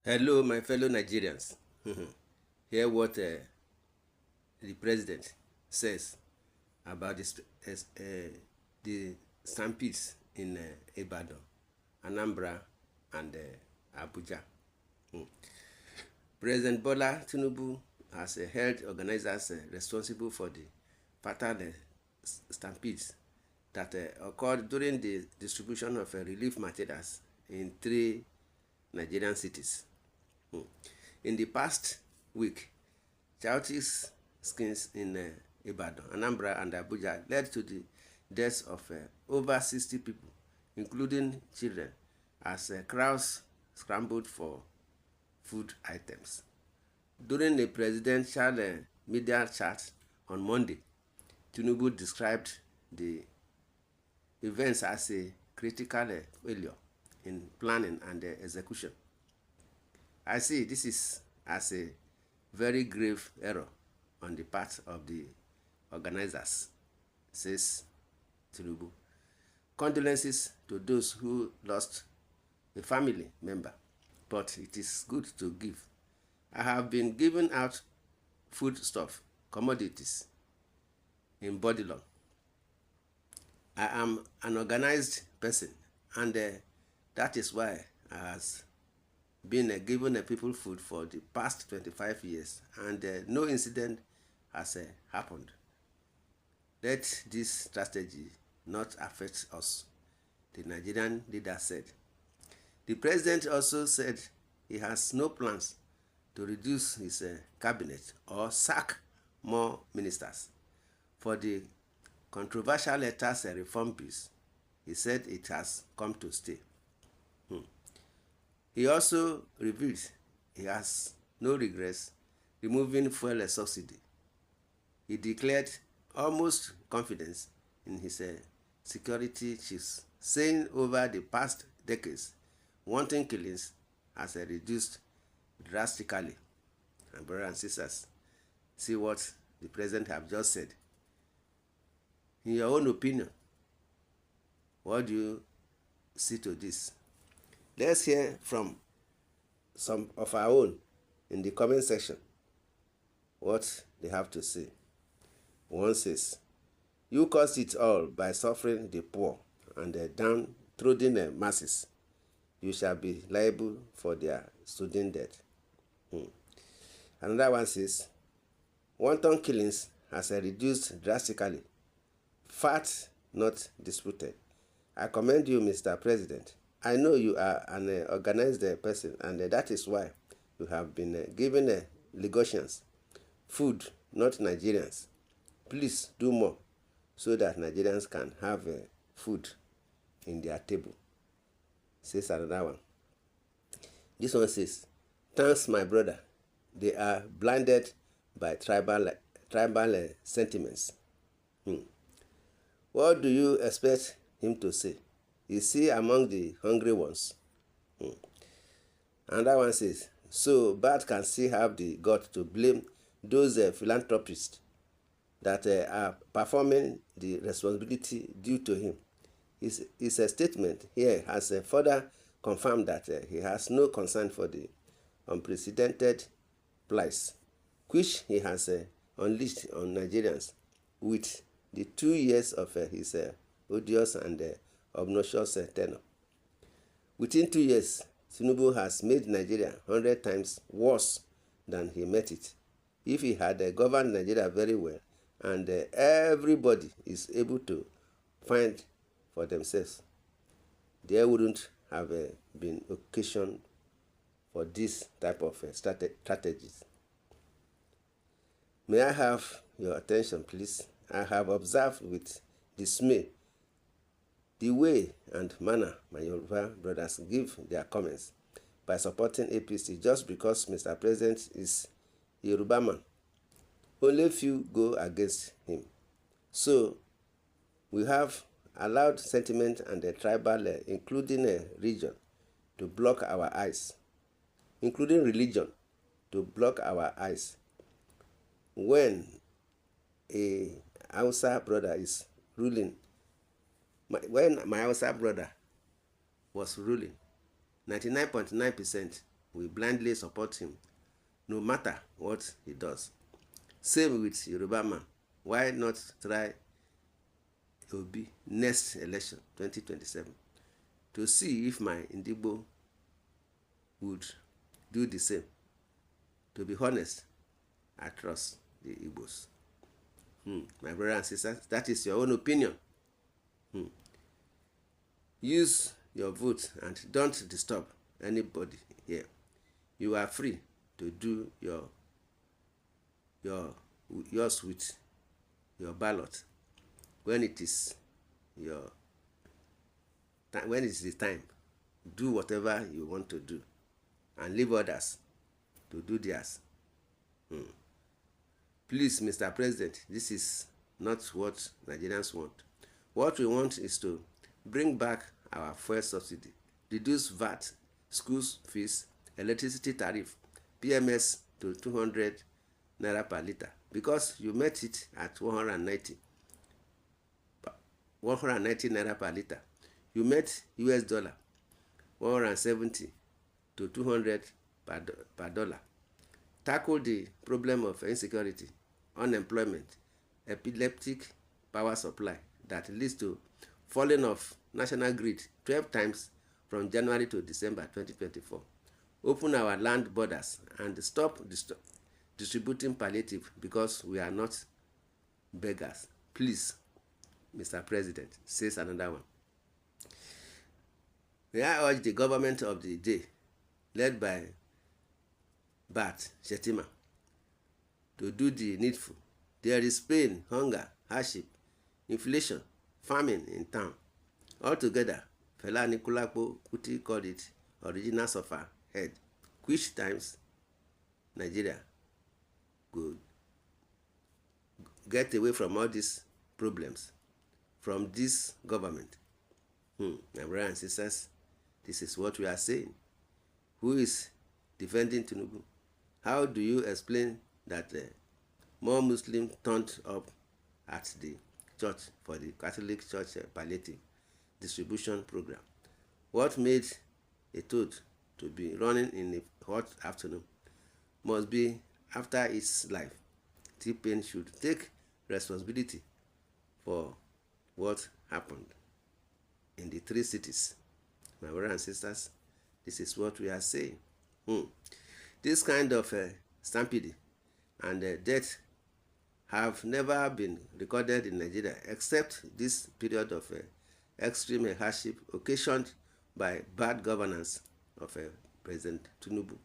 Hello, my fellow Nigerians. Hear what the president says about the Stampedes in Ibadan, Anambra, and Abuja. President Bola Tinubu has held organizers responsible for the fatal stampedes that occurred during the distribution of relief materials in 3 Nigerian cities. In the past week, chaotic skins in Ibadan, Anambra, and Abuja led to the deaths of over 60 people, including children, as crowds scrambled for food items. During a presidential media chat on Monday, Tinubu described the events as a critical failure in planning and execution. I see this is as a very grave error on the part of the organizers, says Tinubu. Condolences to those who lost a family member, but it is good to give. I have been giving out foodstuff, commodities in body long. I am an organized person, and that is why I has been giving people food for the past 25 years, and no incident has happened. Let this strategy not affect us, the Nigerian leader said. The president also said he has no plans to reduce his cabinet or sack more ministers. For the controversial tax reform bills, he said it has come to stay. He also revealed he has no regrets removing fuel subsidy. He declared almost confidence in his security chiefs, saying over the past decades, wanton killings has reduced drastically. And brothers and sisters, see what the president have just said. In your own opinion, what do you see to this? Let's hear from some of our own in the comment section what they have to say. One says, you caused it all by suffering the poor and the downtrodden masses. You shall be liable for their sudden death. Another one says, wanton killings has reduced drastically. Fact not disputed. I commend you, Mr. President. I know you are an organized person, and that is why you have been given Lagosians food, not Nigerians. Please do more so that Nigerians can have food in their table, says another one. This one says, thanks, my brother. They are blinded by tribal sentiments. What do you expect him to say? Is he among the hungry ones? Another one says, so bad can still have the gut to blame those philanthropists that are performing the responsibility due to him. His statement here has further confirmed that he has no concern for the unprecedented plight which he has unleashed on Nigerians with the 2 years of his odious and obnoxious tenure. Within 2 years, Tinubu has made Nigeria 100 times worse than he met it. If he had governed Nigeria very well and everybody is able to find for themselves, there wouldn't have been occasion for this type of strategies. May I have your attention, please? I have observed with dismay the way and manner my Yoruba brothers give their comments by supporting APC just because Mr. President is a Yoruba man. Only few go against him. So we have allowed sentiment and the tribal, including region, to block our eyes, including religion, to block our eyes. When a Hausa brother is ruling, when my Hausa brother was ruling, 99.9% we blindly support him, no matter what he does. Same with Yoruba man. Why not try Obi next election 2027 to see if my Indigbo would do the same? To be honest, I trust the Igbos. My brothers and sisters, that is your own opinion. Use your vote and don't disturb anybody here. You are free to do yours with your ballot when it is the time. Do whatever you want to do and leave others to do theirs. Please, Mr. President, this is not what Nigerians want. What we want is to bring back our fuel subsidy, reduce VAT, school fees, electricity tariff, PMS to 200 naira per litre, because you met it at 190 naira per litre. You met US dollar 170 to 200 per dollar. Tackle the problem of insecurity, unemployment, epileptic power supply that leads to falling of national grid 12 times from January to December 2024. Open our land borders and stop distributing palliative because we are not beggars. Please, Mr. President, says another one. May I urge the government of the day, led by Bat Shetima, to do the needful. There is pain, hunger, hardship, inflation, famine in town. Altogether, Fela Anikulapo Kuti called it original suffer head. Which times Nigeria go get away from all these problems from this government? My brothers and sisters, this is what we are saying. Who is defending Tinubu? How do you explain that more Muslims turned up at the church for the Catholic Church palliative distribution program? What made a toad to be running in a hot afternoon must be after its life? T-Pain should take responsibility for what happened in the 3 cities. My brothers and sisters, this is what we are saying. This kind of stampede and death have never been recorded in Nigeria except this period of extreme hardship occasioned by bad governance of President Tinubu.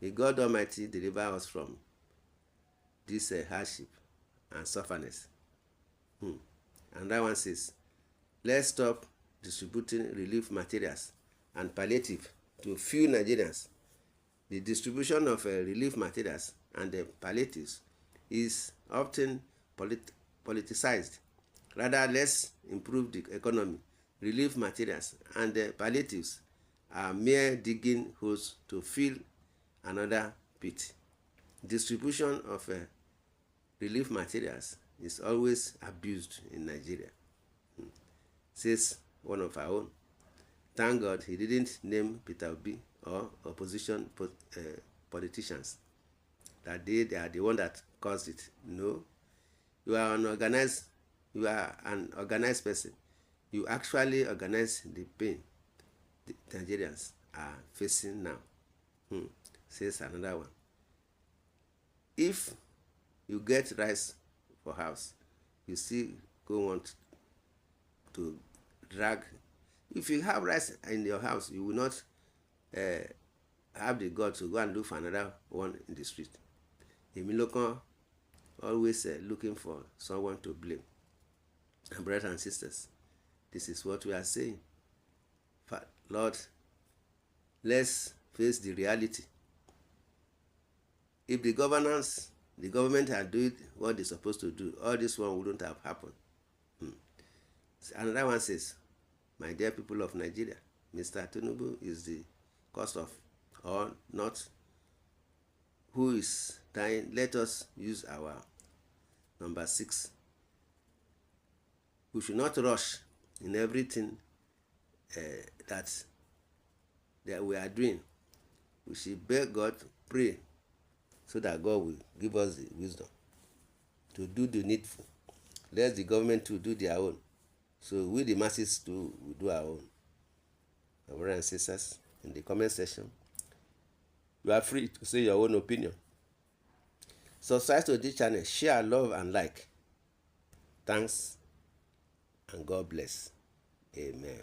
May God Almighty deliver us from this hardship and sufferness. And that one says, let's stop distributing relief materials and palliative to few Nigerians. The distribution of relief materials and palliatives is often politicized. Rather, let's improve the economy. Relief materials and palliatives are mere digging holes to fill another pit. Distribution of relief materials is always abused in Nigeria, says one of our own. Thank God he didn't name Peter Obi or opposition politicians, that they are the one that caused it. No, you are an organized person. You actually organize the pain the Nigerians are facing now, says another one. If you get rice for house, you still go want to drag. If you have rice in your house, you will not have the God to go and look for another one in the street. Emilokan always looking for someone to blame. And brothers and sisters, this is what we are saying. Lord, let's face the reality. If the government had done what they're supposed to do, all this one wouldn't have happened. Another one says, my dear people of Nigeria, Mr. Tinubu is the cause of, or not, who is dying. Let us use our number 6. We should not rush in everything that we are doing. We should beg God, pray, so that God will give us the wisdom to do the needful. Let the government to do their own. So we the masses too will do our own. My brothers and sisters, in the comment section, you are free to say your own opinion. Subscribe to this channel, share, love, and like. Thanks, and God bless. Amen.